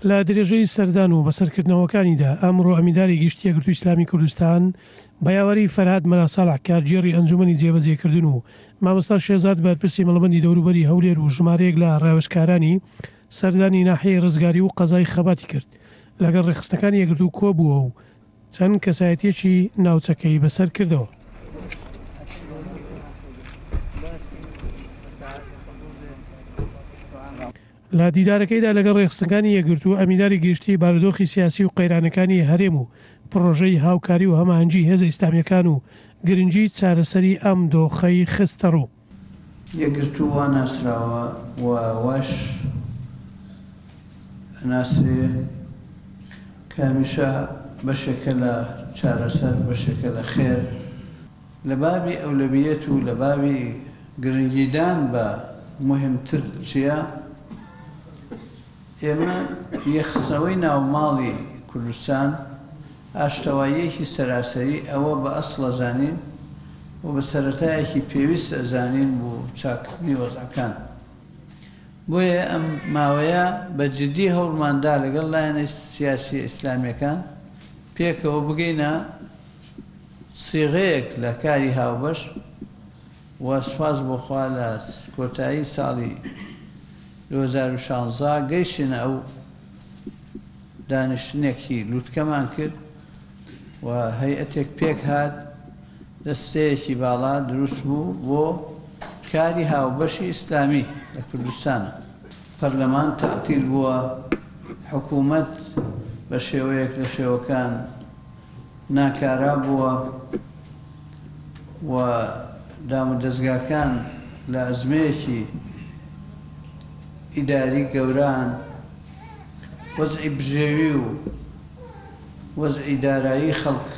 لە درێژەی سەردان و بەسەرکردنەوەکانیدا ئەمڕۆ ئەمینداری گشتی یەکگرتووی ئیسلامی کوردستان بە یاوەری فەرهاد مەراساڵح کارگێڕی ئەنجومەنی جێبەجێکردن و مامۆستا شێزاد بەرپرسی مەڵبەندی دەوروبەری هەولێر و ژمارەیەک لە ڕاوێژکارانی سەردانی ناحیەی ڕزگاری و قەزای خەباتی کرد لەگەڵ ڕێخستەکانی یەکگرتوو کۆبووە و چەند کەسایەتیەکی ناوچەکەی بەسەر کردەوە. لە دیدارەکەیدا لەگەڵ ڕێخستەکانی یەکگرتوو ئەمینداری گشتی بارودۆخی سیاسی و قەیرانەکانی هەرێم و پڕۆژەی هاوکاری و هەماهەنگی هێزە ئیسلامیەکان و گرنگی چارەسەری ئەم دۆخەی خستە ڕوو. یەکگرتوو وا ناسراوە و واش ناسرێ کامیشە بەشێکە لە چارەسەر بەشێکە لە خێر لە بابی ئەولەویەت و لە بابی گرنگیدان بە مهمتر چییە؟ ئێمە یەخسەوەی ناوماڵی کوردستان ئاشتەواییەکی سەراسەری ئەوە بە ئەسڵە زانین و بە سەرەتایەکی پێویست ئەزانین بۆ چاکردنی وەزعەکان. بۆیە ئەم ماوەیە بە جددی هەوڵماندا لەگەڵ لایەنە سیاسی ئیسلامیەکان پێکەوە بگەینە سیغەیەک لە کاری هاوبەش و سوپاس بۆخوا لە کۆتایی ساڵی 2016 گەیشتنە ئەو دانیشتنێکی لووتکەمان کرد و هەیئەتێک پێک هات دەستەیەکی باڵا دروست بوو بۆ کاری هاوبەشی ئیسلامی لە کوردستانە. پەرلەمان تەعتیل بووە، حکوومەت بە شێوەیەک لە شێوەکان ناکارا بووە و دامودەستگاکان لە ئەزمەیەکی ئیداری گەوران وەزعی بژێوی و وەزعی دارایی خەڵک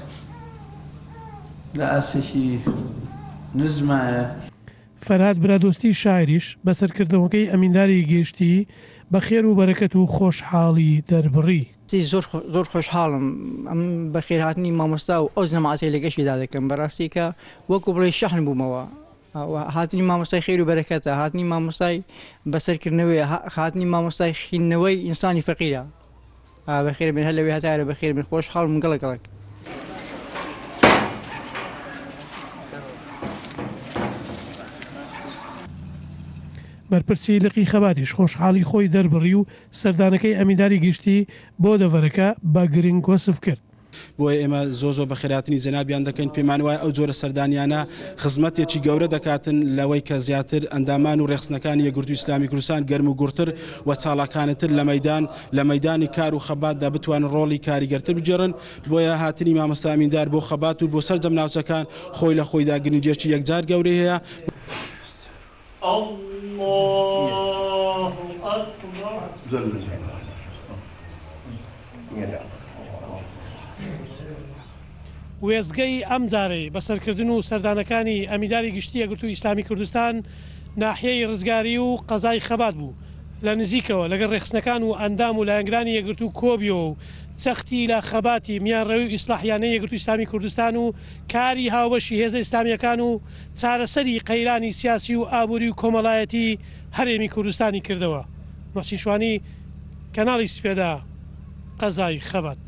لە ئاسێکی نزمایە. فەرهاد برادۆستی شاعریش بەسەرکردنەوەکەی ئەمینداری گەشتی بە خێر و بەرەکەت و خۆشحاڵی دەربڕی. زۆر خۆشحاڵم ئەم بەخێرهاتنی مامۆستا و ئەو زەماعەتی لە گەشتیدا دەکەم بەڕاستی کە وەکو بڵێ شەحن بوومەوە. هاتنی مامۆستای خێر و بەرەکەتە، هاتنی مامۆستای بەسەرکردنەوەی، هاتنی مامۆستای خینەوەی ئینسانی فەقیرە. بەخێر بێن هەر لەوێ هەتارە بەخێر بێن خۆشحاڵم گەڵک. بەرپرسی لقی خەباتیش خۆشحاڵی خۆی دەربڕی و سەردانەکەی ئەمینداری گشتی بۆ دەڤەرەکە بە گرنگ وەسف کرد. بۆیە ئێمە زۆ بە خێراتنی جەنابیان دەکەین. پێمان وایە ئەو جۆرە سەردانیانە خزمەتێکی گەورە دەکاتن لەوەی کە زیاتر ئەندامان و ڕێخستنەکانی یەکگرتووی ئیسلامی کوردستان گەرم و گورتر و چاڵاکانتر لە مەیدانی کار و خەباتدا بتوانن ڕۆڵی کاریگەرتر بجێڕن. بۆیە هاتنی مامۆستا ئەمیندار بۆ خەبات و بۆ سەرجەم ناوچەکان خۆی لە خۆیدا گرنگێکی یەکجار گەورەی هەیە. وێزگەی ئەم جارەی بەسەرکردن و سەردانەکانی ئەمینداری گشتی یەکگرتووی ئیسلامی کوردستان ناحیەی ڕزگاری و قەزای خەبات بوو. لە نزیکەوە لەگەڵ ڕێخستنەکان و ئەندام و لایەنگرانی یەکگرتوو کۆبیەوە و چەختی لە خەباتی میانڕەوی و ئیسلاحیانەی یەکگرتووی ئیسلامی کوردستان و کاری هاوبەشی هێزە ئیسلامیەکان و چارەسەری قەیرانی سیاسی و ئابووری و کۆمەڵایەتی هەرێمی کوردستانی کردەوە. مەسیح شوانی، کەناڵی سپێدا، قەزای خەبات.